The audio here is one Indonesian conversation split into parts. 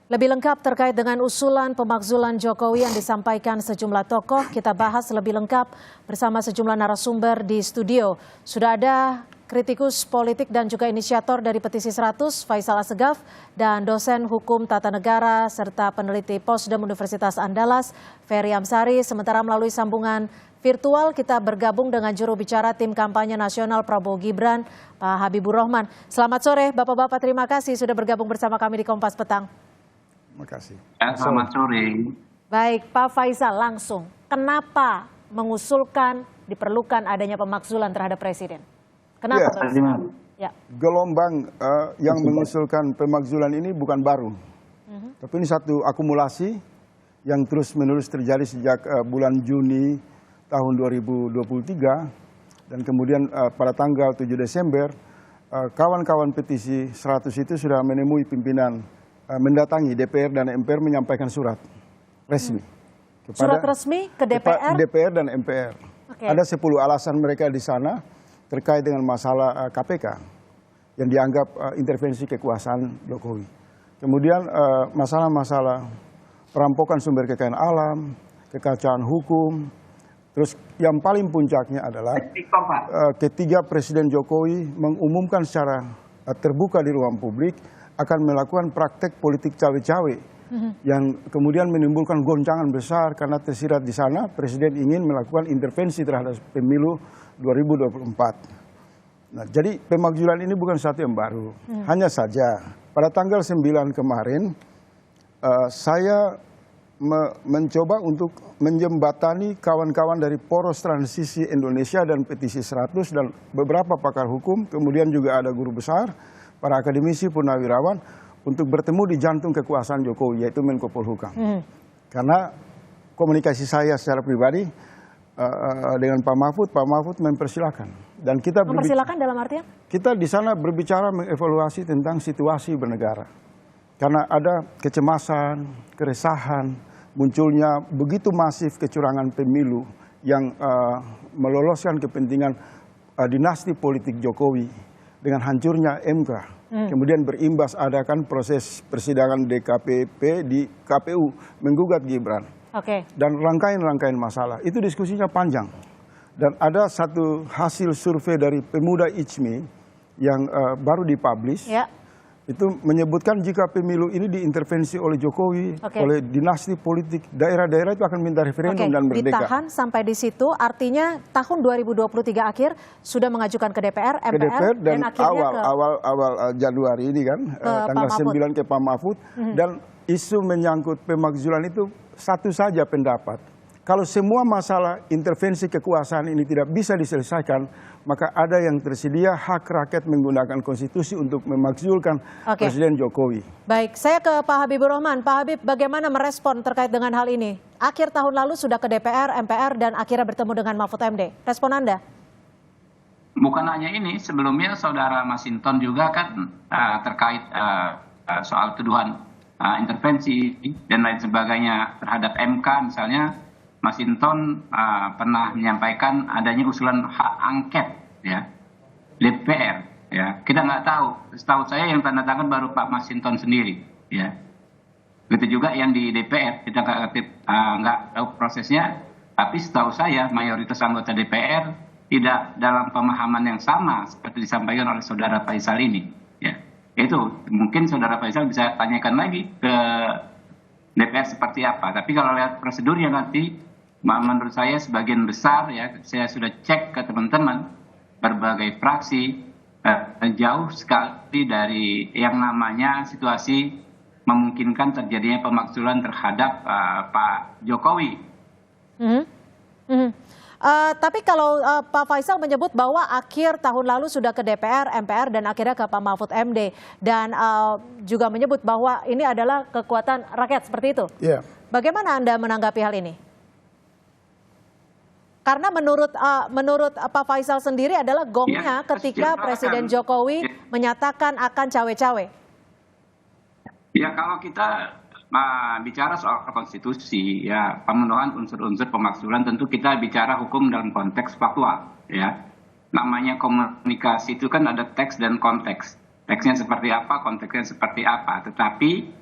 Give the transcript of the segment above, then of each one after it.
Lebih lengkap terkait dengan usulan pemakzulan Jokowi yang disampaikan sejumlah tokoh, kita bahas lebih lengkap bersama sejumlah narasumber di studio. Sudah ada kritikus politik dan juga inisiator dari Petisi 100, Faisal Assegaf, dan dosen hukum tata negara serta peneliti Posdem Universitas Andalas, Ferry Amsari. Sementara melalui sambungan virtual kita bergabung dengan juru bicara tim kampanye nasional Prabowo Gibran, Pak Habibur Rahman. Selamat sore Bapak-Bapak, terima kasih sudah bergabung bersama kami di Kompas Petang. Terima kasih. Selamat sore. Baik, Pak Faisal, langsung. Kenapa mengusulkan diperlukan adanya pemakzulan terhadap Presiden? Kenapa? Ya. Gelombang yang mengusulkan pemakzulan ini bukan baru. Tapi ini satu akumulasi yang terus-menerus terjadi sejak bulan Juni tahun 2023. Dan kemudian pada tanggal 7 Desember, kawan-kawan petisi 100 itu sudah menemui pimpinan, mendatangi DPR dan MPR menyampaikan surat resmi. Surat resmi ke DPR? DPR dan MPR. Okay. Ada 10 alasan mereka di sana terkait dengan masalah KPK yang dianggap intervensi kekuasaan Jokowi. Kemudian masalah-masalah perampokan sumber kekayaan alam, kekacauan hukum. Terus yang paling puncaknya adalah ketika Presiden Jokowi mengumumkan secara terbuka di ruang publik akan melakukan praktek politik cawe-cawe yang kemudian menimbulkan goncangan besar karena tersirat di sana Presiden ingin melakukan intervensi terhadap pemilu 2024. Nah, jadi pemakzulan ini bukan sesuatu yang baru. Hanya saja pada tanggal 9 kemarin saya mencoba untuk menjembatani kawan-kawan dari Poros Transisi Indonesia dan Petisi 100 dan beberapa pakar hukum, kemudian juga ada guru besar, para akademisi purnawirawan untuk bertemu di jantung kekuasaan Jokowi, yaitu Menko Polhukam. Karena komunikasi saya secara pribadi dengan Pak Mahfud mempersilahkan. Dan kita mempersilahkan dalam artian? Kita di sana berbicara mengevaluasi tentang situasi bernegara. Karena ada kecemasan, keresahan, munculnya begitu masif kecurangan pemilu yang meloloskan kepentingan dinasti politik Jokowi dengan hancurnya MK. Kemudian berimbas adakan proses persidangan DKPP di KPU menggugat Gibran. Dan rangkaian-rangkaian masalah. Itu diskusinya panjang. Dan ada satu hasil survei dari Pemuda ICMI yang baru dipublish. Ya. Itu menyebutkan jika pemilu ini diintervensi oleh Jokowi, oleh dinasti politik, daerah-daerah itu akan minta referendum dan merdeka. Ditahan sampai di situ, artinya tahun 2023 akhir sudah mengajukan ke DPR, MPR, dan akhirnya awal Januari ini kan, tanggal 9 ke Pak Mahfud. Dan isu menyangkut pemakzulan itu satu saja pendapat. Kalau semua masalah intervensi kekuasaan ini tidak bisa diselesaikan, maka ada yang tersedia hak rakyat menggunakan konstitusi untuk memakzulkan Presiden Jokowi. Baik, saya ke Pak Habibur Rahman. Pak Habib, bagaimana merespon terkait dengan hal ini? Akhir tahun lalu sudah ke DPR, MPR, dan akhirnya bertemu dengan Mahfud MD. Respon Anda? Bukan hanya ini, sebelumnya Saudara Masinton juga kan terkait soal tuduhan intervensi dan lain sebagainya terhadap MK misalnya. Masinton pernah menyampaikan adanya usulan hak angket ya DPR ya. Kita nggak tahu, setahu saya yang tanda tangan baru Pak Masinton sendiri ya. Begitu juga yang di DPR, kita nggak tahu prosesnya, tapi setahu saya mayoritas anggota DPR tidak dalam pemahaman yang sama seperti disampaikan oleh Saudara Faisal ini ya. Itu mungkin Saudara Faisal bisa tanyakan lagi ke DPR seperti apa. Tapi kalau lihat prosedurnya nanti, menurut saya sebagian besar ya, saya sudah cek ke teman-teman berbagai fraksi, jauh sekali dari yang namanya situasi memungkinkan terjadinya pemakzulan terhadap Pak Jokowi. Tapi kalau Pak Faisal menyebut bahwa akhir tahun lalu sudah ke DPR, MPR, dan akhirnya ke Pak Mahfud MD. Dan juga menyebut bahwa ini adalah kekuatan rakyat, seperti itu. Yeah. Bagaimana Anda menanggapi hal ini? Karena menurut Pak Faisal sendiri adalah gongnya ketika Presiden Jokowi menyatakan akan cawe-cawe. Ya, kalau kita bicara soal konstitusi, ya pemenuhan unsur-unsur pemakzulan, tentu kita bicara hukum dalam konteks faktual, ya. Namanya komunikasi itu kan ada teks dan konteks. Teksnya seperti apa, konteksnya seperti apa. Tetapi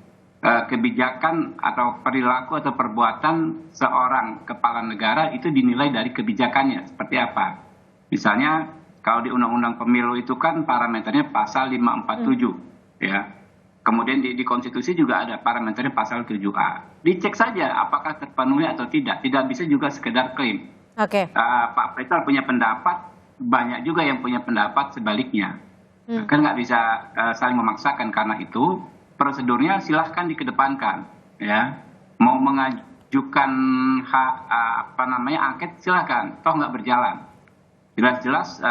kebijakan atau perilaku atau perbuatan seorang kepala negara itu dinilai dari kebijakannya seperti apa. Misalnya kalau di Undang-Undang Pemilu itu kan parameternya pasal 547 ya. Kemudian di konstitusi juga ada parameternya pasal 7A. Dicek saja apakah terpenuhi atau tidak. Tidak bisa juga sekedar klaim. Oke. Pak Faisal punya pendapat, banyak juga yang punya pendapat sebaliknya. Kan nggak bisa saling memaksakan, karena itu prosedurnya silahkan dikedepankan, ya. Mau mengajukan angket silahkan, toh nggak berjalan. Jelas-jelas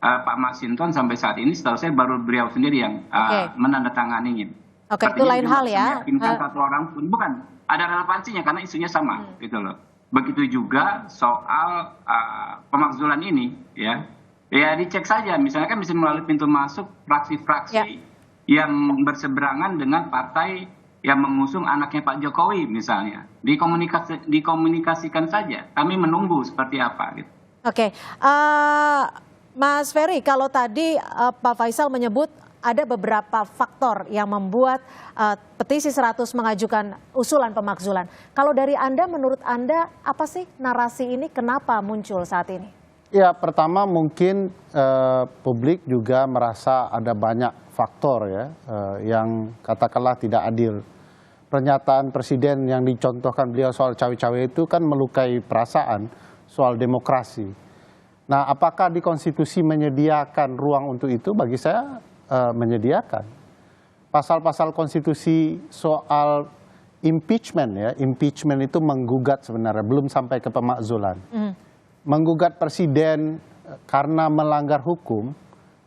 Pak Masinton sampai saat ini setahu saya baru beliau sendiri yang menandatanganinya. Oke, itu lain hal ya. Meyakinkan satu orang pun bukan ada relevansinya karena isunya sama, gitu loh. Begitu juga soal pemakzulan ini, ya dicek saja. Misalnya kan bisa melalui pintu masuk fraksi-fraksi yang berseberangan dengan partai yang mengusung anaknya Pak Jokowi misalnya. Dikomunikasikan saja. Kami menunggu seperti apa. Gitu. Oke, Mas Ferry, kalau tadi Pak Faisal menyebut ada beberapa faktor yang membuat petisi 100 mengajukan usulan pemakzulan. Kalau dari Anda, menurut Anda apa sih narasi ini, kenapa muncul saat ini? Ya, pertama mungkin publik juga merasa ada banyak faktor ya yang katakanlah tidak adil. Pernyataan Presiden yang dicontohkan beliau soal cawe-cawe itu kan melukai perasaan soal demokrasi. Nah, apakah di konstitusi menyediakan ruang untuk itu? Bagi saya menyediakan. Pasal-pasal konstitusi soal impeachment ya, impeachment itu menggugat sebenarnya, belum sampai ke pemakzulan. Menggugat presiden karena melanggar hukum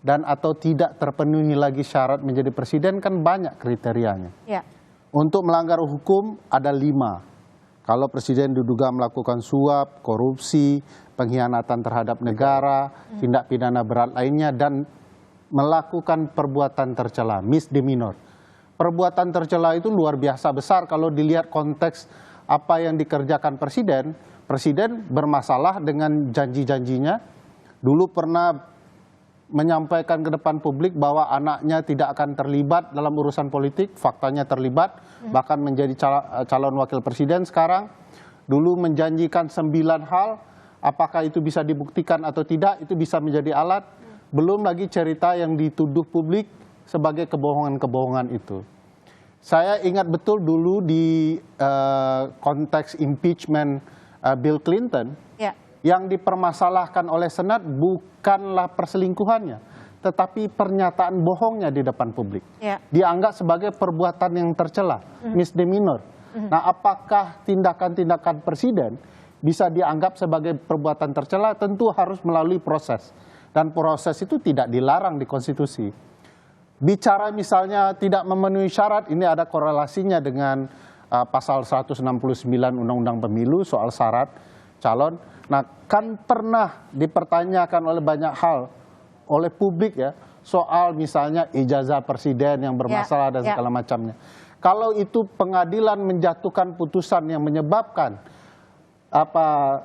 dan atau tidak terpenuhi lagi syarat menjadi presiden kan banyak kriterianya. Ya. Untuk melanggar hukum ada 5. Kalau presiden diduga melakukan suap, korupsi, pengkhianatan terhadap negara, tindak pidana berat lainnya, dan melakukan perbuatan tercela, misdemeanor. Perbuatan tercela itu luar biasa besar kalau dilihat konteks apa yang dikerjakan presiden. Presiden bermasalah dengan janji-janjinya. Dulu pernah menyampaikan ke depan publik bahwa anaknya tidak akan terlibat dalam urusan politik, faktanya terlibat, bahkan menjadi calon wakil presiden sekarang. Dulu menjanjikan 9 hal, apakah itu bisa dibuktikan atau tidak, itu bisa menjadi alat. Belum lagi cerita yang dituduh publik sebagai kebohongan-kebohongan itu. Saya ingat betul dulu di konteks impeachment Bill Clinton, yang dipermasalahkan oleh Senat bukanlah perselingkuhannya, tetapi pernyataan bohongnya di depan publik. Dianggap sebagai perbuatan yang tercela, misdemeanor. Nah, apakah tindakan-tindakan presiden bisa dianggap sebagai perbuatan tercela? Tentu harus melalui proses. Dan proses itu tidak dilarang di konstitusi. Bicara misalnya tidak memenuhi syarat, ini ada korelasinya dengan pasal 169 Undang-Undang Pemilu soal syarat calon. Nah, kan pernah dipertanyakan oleh banyak hal oleh publik ya, soal misalnya ijazah presiden yang bermasalah dan segala macamnya. Kalau itu pengadilan menjatuhkan putusan yang menyebabkan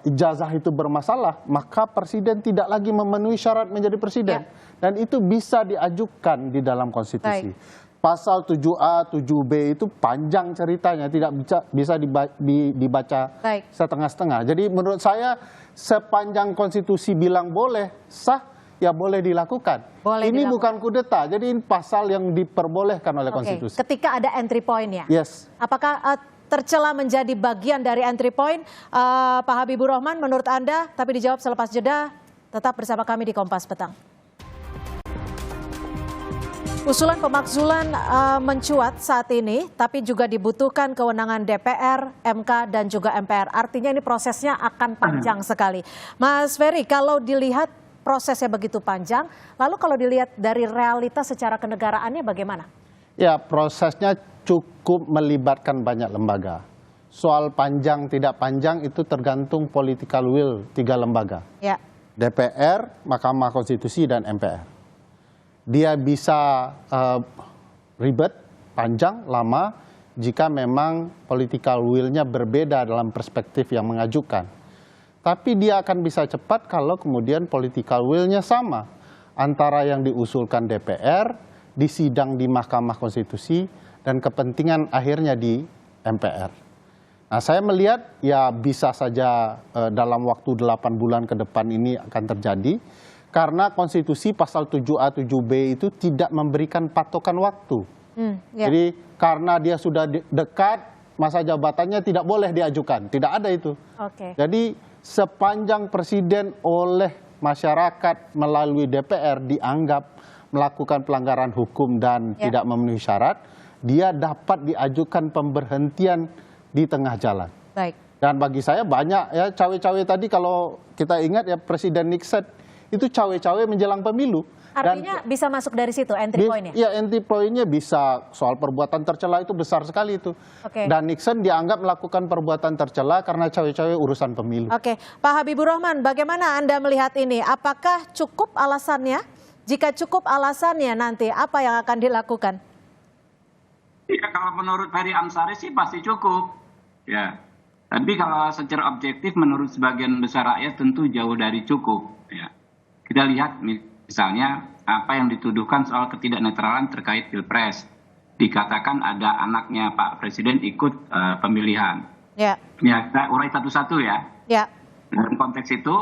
ijazah itu bermasalah, maka presiden tidak lagi memenuhi syarat menjadi presiden. Dan itu bisa diajukan di dalam konstitusi. Pasal 7A, 7B itu panjang ceritanya, tidak bisa dibaca setengah-setengah. Jadi menurut saya sepanjang konstitusi bilang boleh, sah, ya boleh dilakukan. Ini bukan kudeta, jadi ini pasal yang diperbolehkan oleh konstitusi. Ketika ada entry point ya? Yes. Apakah tercela menjadi bagian dari entry point? Pak Habibur Rahman, menurut Anda, tapi dijawab selepas jeda, tetap bersama kami di Kompas Petang. Usulan pemakzulan mencuat saat ini, tapi juga dibutuhkan kewenangan DPR, MK, dan juga MPR. Artinya ini prosesnya akan panjang sekali. Mas Ferry, kalau dilihat prosesnya begitu panjang, lalu kalau dilihat dari realitas secara kenegaraannya bagaimana? Ya, prosesnya cukup melibatkan banyak lembaga. Soal panjang tidak panjang itu tergantung political will 3 lembaga. DPR, Mahkamah Konstitusi, dan MPR. Dia bisa ribet, panjang, lama, jika memang political will-nya berbeda dalam perspektif yang mengajukan. Tapi dia akan bisa cepat kalau kemudian political will-nya sama. Antara yang diusulkan DPR, disidang di Mahkamah Konstitusi, dan kepentingan akhirnya di MPR. Nah, saya melihat ya bisa saja dalam waktu 8 bulan ke depan ini akan terjadi karena konstitusi pasal 7A 7B itu tidak memberikan patokan waktu. Jadi karena dia sudah dekat, masa jabatannya tidak boleh diajukan, tidak ada itu. Jadi sepanjang presiden oleh masyarakat melalui DPR dianggap melakukan pelanggaran hukum dan tidak memenuhi syarat, dia dapat diajukan pemberhentian di tengah jalan. Baik. Dan bagi saya banyak ya cawe-cawe tadi, kalau kita ingat ya Presiden Nixon itu cawe-cawe menjelang pemilu. Artinya bisa masuk dari situ entry point-nya? Ya, entry point-nya bisa. Soal perbuatan tercela itu besar sekali itu. Dan Nixon dianggap melakukan perbuatan tercela karena cawe-cawe urusan pemilu. Pak Habibur Rahman, bagaimana Anda melihat ini? Apakah cukup alasannya? Jika cukup alasannya, nanti apa yang akan dilakukan? Ya, kalau menurut Ferry Amsari sih pasti cukup. Ya. Tapi kalau secara objektif menurut sebagian besar rakyat tentu jauh dari cukup. Ya. Kita lihat misalnya apa yang dituduhkan soal ketidaknetralan terkait Pilpres. Dikatakan ada anaknya Pak Presiden ikut pemilihan. Ya, saya urai satu-satu ya. Dalam konteks itu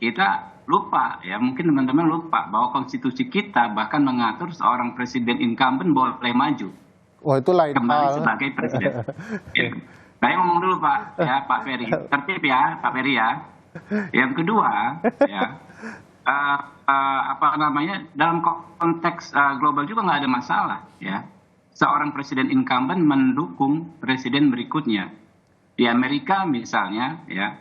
kita lupa, ya mungkin teman-teman lupa bahwa konstitusi kita bahkan mengatur seorang presiden incumbent boleh maju. Wah, itu lain kembali sebagai presiden. Ya. Saya ngomong dulu Pak, ya Pak Ferry, tertib ya Pak Ferry ya. Yang kedua, ya dalam konteks global juga nggak ada masalah, ya. Seorang presiden incumbent mendukung presiden berikutnya. Di Amerika misalnya, ya,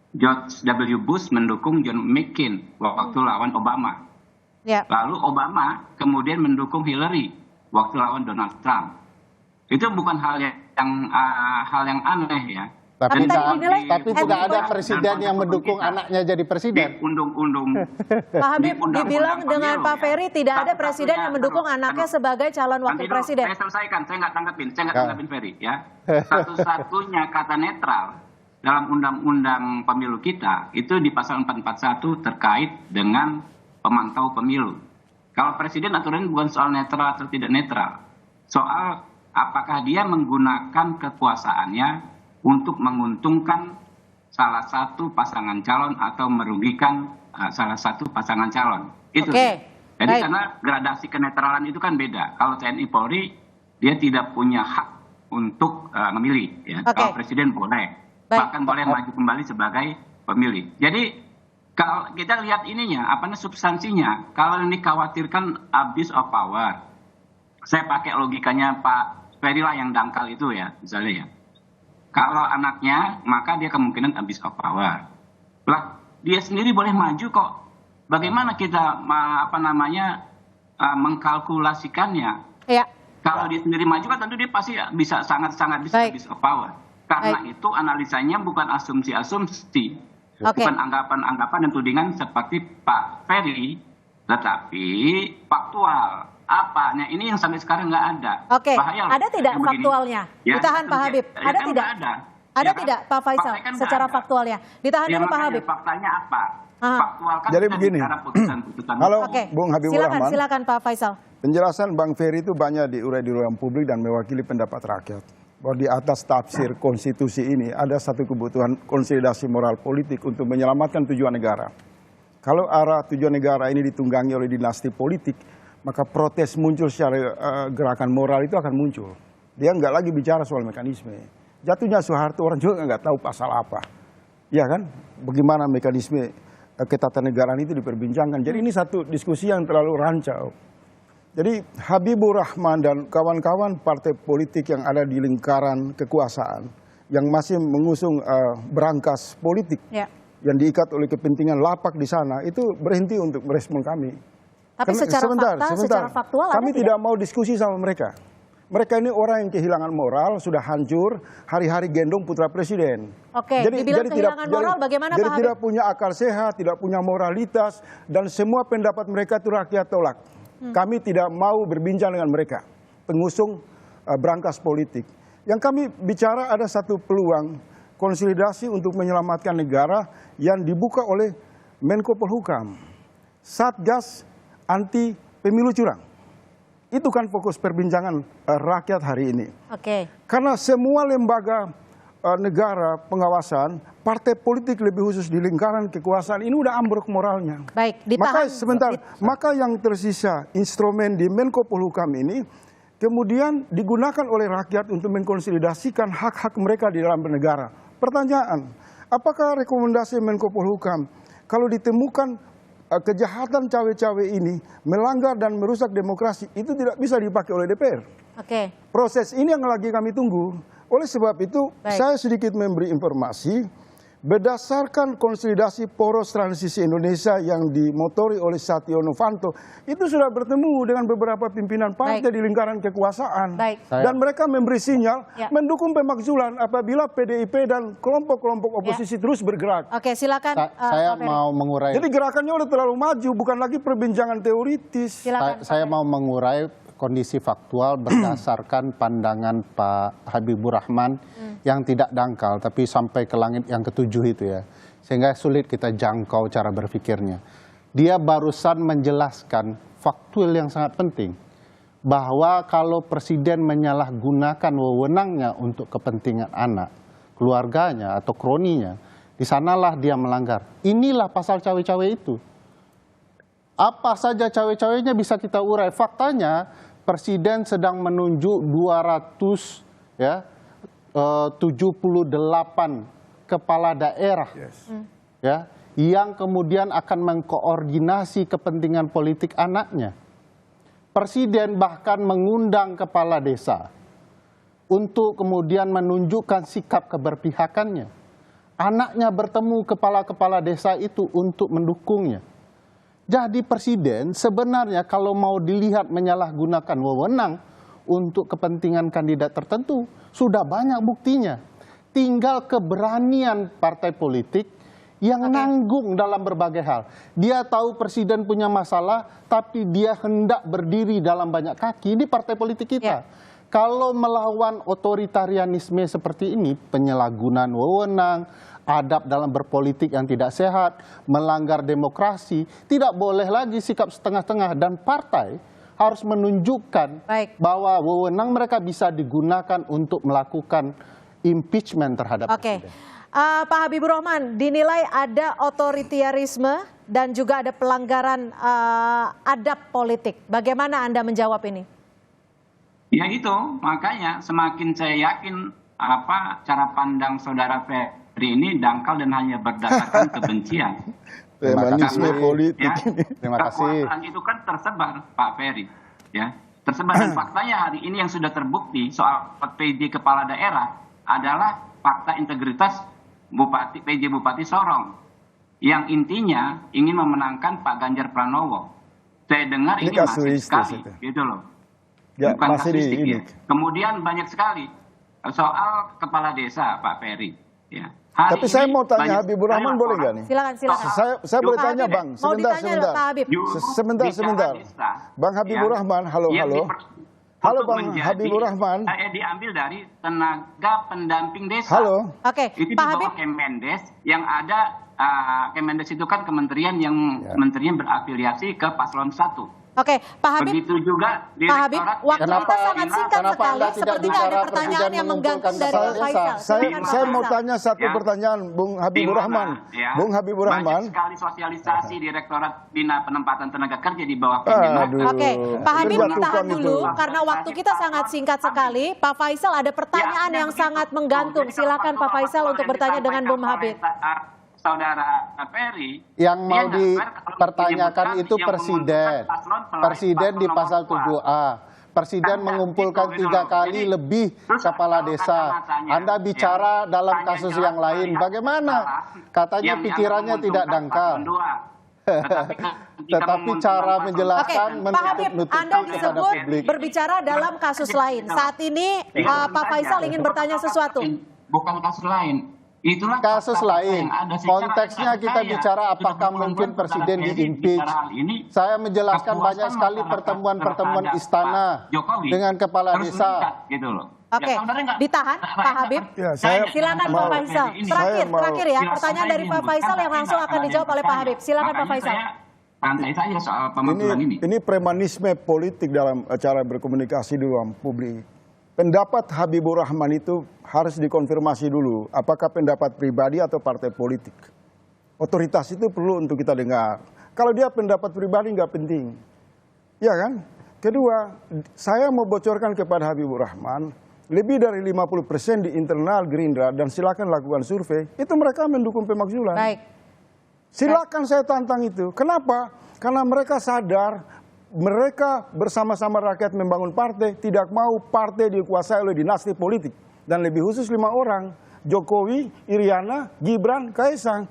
George W. Bush mendukung John McCain waktu lawan Obama. Lalu Obama kemudian mendukung Hillary waktu lawan Donald Trump. Itu bukan hal yang aneh ya. Tapi tidak ada presiden yang mendukung anaknya jadi presiden. Pak Habib dibilang dengan Pak Ferry tidak ada presiden yang mendukung anaknya sebagai calon wakil presiden. Saya selesaikan, saya nggak tanggapin Ferry ya. Satu-satunya kata netral dalam undang-undang pemilu kita itu di pasal 441 terkait dengan pemantau pemilu. Kalau presiden aturannya bukan soal netral atau tidak netral, soal apakah dia menggunakan kekuasaannya untuk menguntungkan salah satu pasangan calon atau merugikan salah satu pasangan calon. Itu. Jadi karena gradasi kenetralan itu kan beda. Kalau TNI Polri dia tidak punya hak untuk memilih. Ya. Kalau presiden boleh, bahkan boleh maju kembali sebagai pemilih. Jadi kalau kita lihat ininya, substansinya, kalau ini dikhawatirkan abuse of power, saya pakai logikanya Pak Ferry lah yang dangkal itu ya, misalnya ya. Kalau anaknya, maka dia kemungkinan abuse of power. Lah, dia sendiri boleh maju kok. Bagaimana kita mengkalkulasikannya? Kalau dia sendiri maju kan tentu dia pasti bisa sangat-sangat bisa abuse of power. Karena itu analisanya bukan asumsi-asumsi, bukan anggapan-anggapan dan tudingan seperti Pak Ferry, tetapi faktual. Apanya ini yang sampai sekarang nggak ada. Ada tidak faktualnya? Ya, ditahan Pak Habib. Ada tidak? Ada tidak Pak Faisal secara faktualnya? Ditahan dulu Pak Habib. Faktanya apa? Faktual kan jadi begini. Putusan-putusan. Halo, Bung Habibur Rahman. Silakan Pak Faisal. Penjelasan Bang Ferry itu banyak diurai di ruang publik dan mewakili pendapat rakyat. Bahwa di atas tafsir konstitusi ini ada satu kebutuhan konsolidasi moral politik untuk menyelamatkan tujuan negara. Kalau arah tujuan negara ini ditunggangi oleh dinasti politik, maka protes muncul secara gerakan moral itu akan muncul. Dia nggak lagi bicara soal mekanisme. Jatuhnya Soeharto orang juga nggak tahu pasal apa. Ya kan? Bagaimana mekanisme ketatanegaraan itu diperbincangkan. Jadi ini satu diskusi yang terlalu rancau. Jadi Habibur Rahman dan kawan-kawan partai politik yang ada di lingkaran kekuasaan yang masih mengusung berangkas politik yang diikat oleh kepentingan lapak di sana itu berhenti untuk merespon kami. Tapi secara faktual kami tidak mau diskusi sama mereka. Mereka ini orang yang kehilangan moral, sudah hancur, hari-hari gendong putra presiden. Jadi kehilangan moral bagaimana Pak Habib? Jadi tidak punya akal sehat, tidak punya moralitas, dan semua pendapat mereka itu rakyat tolak. Kami tidak mau berbincang dengan mereka, pengusung berangkas politik. Yang kami bicara ada satu peluang konsolidasi untuk menyelamatkan negara yang dibuka oleh Menko Polhukam. Satgas anti pemilu curang. Itu kan fokus perbincangan rakyat hari ini. Oke. Karena semua lembaga negara pengawasan, partai politik lebih khusus di lingkaran kekuasaan ini udah ambruk moralnya. Baik, ditahan. Maka sebentar, maka yang tersisa instrumen di Menko Polhukam ini kemudian digunakan oleh rakyat untuk mengkonsolidasikan hak-hak mereka di dalam bernegara. Pertanyaan, apakah rekomendasi Menko Polhukam kalau ditemukan kejahatan cawe-cawe ini melanggar dan merusak demokrasi itu tidak bisa dipakai oleh DPR? Oke. Proses ini yang lagi kami tunggu. Oleh sebab itu, saya sedikit memberi informasi berdasarkan konsolidasi poros transisi Indonesia yang dimotori oleh Satio Novanto, itu sudah bertemu dengan beberapa pimpinan partai di lingkaran kekuasaan. Dan mereka memberi sinyal mendukung pemakzulan apabila PDIP dan kelompok-kelompok oposisi terus bergerak. Oke, silakan. Saya mau mengurai. Jadi gerakannya udah terlalu maju, bukan lagi perbincangan teoritis. Silakan, Saya mau mengurai kondisi faktual berdasarkan pandangan Pak Habibur Rahman yang tidak dangkal, tapi sampai ke langit yang ketujuh itu ya. Sehingga sulit kita jangkau cara berpikirnya. Dia barusan menjelaskan faktual yang sangat penting. Bahwa kalau presiden menyalahgunakan wewenangnya untuk kepentingan anak, keluarganya atau kroninya, di sanalah dia melanggar. Inilah pasal cawe-cawe itu. Apa saja cawe-cawenya bisa kita urai. Faktanya Presiden sedang menunjuk 278 kepala daerah ya, yang kemudian akan mengkoordinasi kepentingan politik anaknya. Presiden bahkan mengundang kepala desa untuk kemudian menunjukkan sikap keberpihakannya. Anaknya bertemu kepala-kepala desa itu untuk mendukungnya. Jadi presiden sebenarnya kalau mau dilihat menyalahgunakan wewenang untuk kepentingan kandidat tertentu, sudah banyak buktinya. Tinggal keberanian partai politik yang nanggung dalam berbagai hal. Dia tahu presiden punya masalah, tapi dia hendak berdiri dalam banyak kaki di partai politik kita. Kalau melawan otoritarianisme seperti ini, penyalahgunaan wewenang, adab dalam berpolitik yang tidak sehat, melanggar demokrasi, tidak boleh lagi sikap setengah-tengah, dan partai harus menunjukkan bahwa wewenang mereka bisa digunakan untuk melakukan impeachment terhadap presiden. Pak Habibur Rahman, dinilai ada otoritarisme dan juga ada pelanggaran adab politik. Bagaimana Anda menjawab ini? Ya itu, makanya semakin saya yakin cara pandang saudara Ferry ini dangkal dan hanya berdasarkan kebencian. Feminisme politik. Ya, Terima kasih. kekuasaan itu kan tersebar, Pak Ferry. Ya, tersebar, dan faktanya hari ini yang sudah terbukti soal PJ kepala daerah adalah fakta integritas PJ Bupati Sorong yang intinya ingin memenangkan Pak Ganjar Pranowo. Saya dengar ini masih sekali, gitu loh. Ya, bukan masih kasuistik ini. ya. Kemudian banyak sekali soal kepala desa, Pak Ferry. Ya. Tapi saya mau tanya Habibur Rahman, boleh nggak nih? Silakan. Saya boleh tanya, Bang. Sebentar. Sebentar. Bang Habibur Rahman, halo. Halo Bang Habibur Rahman. Diambil dari tenaga pendamping desa. Halo. Oke, itu di Pak bawah Habib. Kemendes yang ada, Kemendes itu kan kementerian yang kementerian berafiliasi ke paslon 1. Oke, Pak Habib. Begitu juga Pak Habib, waktu kita sangat singkat sekali. Anda tidak Sepertinya ada bicara pertanyaan presiden yang menggantung dari mengumpulkan Pak Faisal. Saya mau tanya satu pertanyaan, Bung Habibur Rahman. Bung Habibur Rahman. Banyak sekali sosialisasi Direktorat Bina Penempatan Tenaga Kerja di bawah Kementerian. Oke, Pak Habib Terjatuhkan ditahan itu. dulu karena waktu kita sangat singkat sekali. Pak Faisal ada pertanyaan yang sangat menggantung. Silakan Pak Faisal untuk bertanya dengan Bung Habib. Saudara Ferry, yang mau dipertanyakan itu presiden. Presiden di pasal 7A. Presiden mengumpulkan 3 kali lebih kepala desa. Anda bicara dalam kasus yang lain. Bagaimana? Katanya pikirannya tidak dangkal. Tetapi cara menjelaskan Pak Habib, Anda disebut berbicara dalam kasus lain. Saat ini Pak Faisal ingin bertanya sesuatu. Bukan kasus lain. Itulah kasus lain. Konteksnya kita bicara apakah mungkin presiden di-impeach. Saya menjelaskan banyak sekali pertemuan-pertemuan istana dengan kepala desa. Oke, ditahan Pak Habib. Silakan Pak Faisal. Terakhir ya, pertanyaan dari Pak Faisal yang langsung akan dijawab oleh Pak Habib. Silakan Pak Faisal. santai saja soal pemakzulan ini. Ini premanisme politik dalam cara berkomunikasi di ruang publik. Pendapat Habibur Rahman itu harus dikonfirmasi dulu, apakah pendapat pribadi atau partai politik. Otoritas itu perlu untuk kita dengar. Kalau dia pendapat pribadi nggak penting. Ya kan? Kedua, saya mau bocorkan kepada Habibur Rahman, lebih dari 50% di internal Gerindra, dan silakan lakukan survei, itu mereka mendukung pemakzulan. Baik. Silakan saya tantang itu. Kenapa? Karena mereka sadar, mereka bersama-sama rakyat membangun partai, tidak mau partai dikuasai oleh dinasti politik. Dan lebih khusus 5 orang, Jokowi, Iriana, Gibran, Kaisang.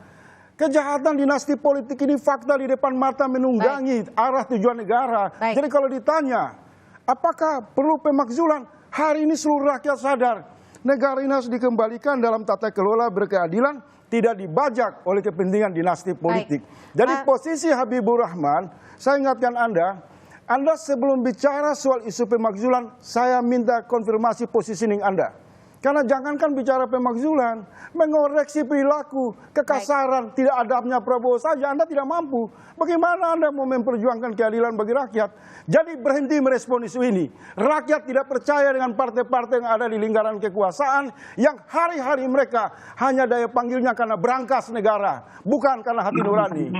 Kejahatan dinasti politik ini fakta di depan mata menunggangi arah tujuan negara. Baik. Jadi kalau ditanya, apakah perlu pemakzulan? Hari ini seluruh rakyat sadar, negara ini harus dikembalikan dalam tata kelola berkeadilan, tidak dibajak oleh kepentingan dinasti politik. Jadi posisi Habibur Rahman, saya ingatkan Anda sebelum bicara soal isu pemakzulan, saya minta konfirmasi positioning Anda. Karena jangankan bicara pemakzulan, mengoreksi perilaku, kekasaran, tidak adabnya Prabowo saja Anda tidak mampu. Bagaimana Anda mau memperjuangkan keadilan bagi rakyat? Jadi berhenti merespon isu ini. Rakyat tidak percaya dengan partai-partai yang ada di lingkaran kekuasaan, yang hari-hari mereka hanya daya panggilnya karena berangkas negara, bukan karena hati nurani.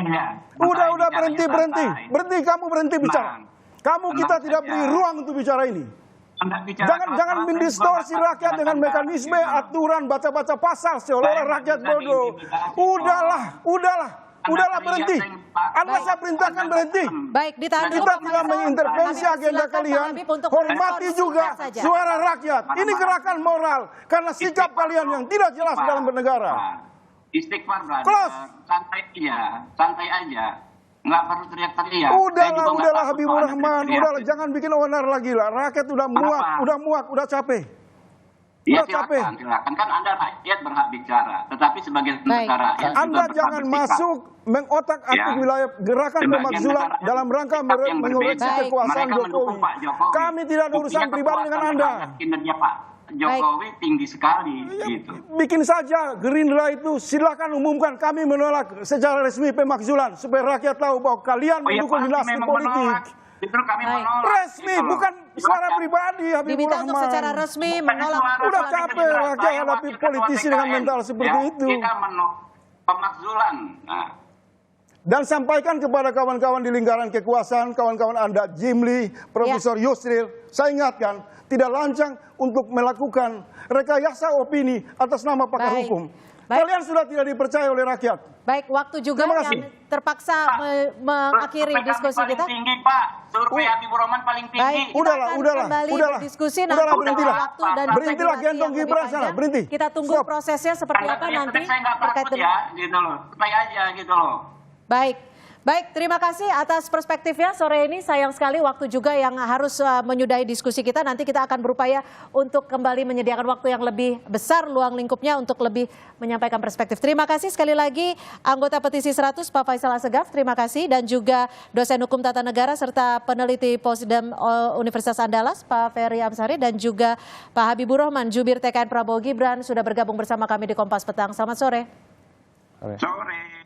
Udah berhenti, kamu berhenti bicara. Kamu kita tidak beri ruang untuk bicara ini. Jangan mendistorsi rakyat dengan mekanisme aturan baca-baca pasal seolah-olah rakyat bodoh. Udahlah berhenti. Anda saya perintahkan berhenti. Baik, ditahan dulu, Kita Pak tidak Faisal. mengintervensi Kami agenda silakan kalian. Pak Habib untuk Hormati merespons juga singkat saja. suara rakyat. Ini gerakan moral karena sikap kalian yang tidak jelas dalam bernegara. Istighfar, brother. Close. Santai aja. Nggak perlu teriak-teriak. Udahlah Habibur Rahman, udahlah jangan bikin onar lagi lah. Rakyat udah muak, udah capek. Ya silakan. Kan Anda rakyat berhak bicara, tetapi sebagai negara rakyat juga Anda berhak jangan bersikap. masuk mengotak-atik wilayah gerakan Sebagai pemakzulan negara dalam rangka sikap yang mengoreksi berbeda. kekuasaan Mereka Jokowi. mendukung Pak Jokowi. Kami tidak ada urusan Buktinya pribadi dengan kepuasan Anda. terhadap kinerja Pak Jokowi tinggi sekali gitu. Bikin saja Gerindra itu, silakan umumkan kami menolak secara resmi pemakzulan supaya rakyat tahu bahwa kalian mendukung dinasti politik. Justru kami menolak. Resmi, gitu loh. bukan secara pribadi Habibur Diminta Rahman. untuk secara resmi Bukan menolak. suara Udah resmi capek Gerindra. rakyat Saya hadapi wakil ketua politisi dengan TKN, mental seperti itu. Kita menolak pemakzulan. Nah, Dan sampaikan kepada kawan-kawan di lingkaran kekuasaan, kawan-kawan Anda, Jimli, Profesor Yusril, saya ingatkan, tidak lancang untuk melakukan rekayasa opini atas nama pakar hukum. Kalian sudah tidak dipercaya oleh rakyat. Baik, waktu juga Terima kasih. yang terpaksa mengakhiri diskusi kita. paling tinggi, Pak. Survei Habibur Rahman paling tinggi. Baik, kita Udahlah, akan udahlah, kembali udahlah. berdiskusi Udahlah, nanti berhentilah. pada waktu dan Berhentilah spekulasi gendong yang Gibran lebih sana, panjang. berhenti. Kita tunggu Stop. prosesnya seperti apa nanti Saya nggak terkait takut dengan. ya, gitu loh. Supaya aja gitu loh. Baik, terima kasih atas perspektifnya sore ini. Sayang sekali waktu juga yang harus menyudahi diskusi kita. Nanti kita akan berupaya untuk kembali menyediakan waktu yang lebih besar luang lingkupnya untuk lebih menyampaikan perspektif. Terima kasih sekali lagi anggota Petisi 100 Pak Faisal Assegaf, terima kasih. Dan juga dosen hukum tata negara serta peneliti Posdem Universitas Andalas Pak Ferry Amsari. Dan juga Pak Habibur Rahman, Jubir TKN Prabowo Gibran sudah bergabung bersama kami di Kompas Petang. Selamat sore. Sore.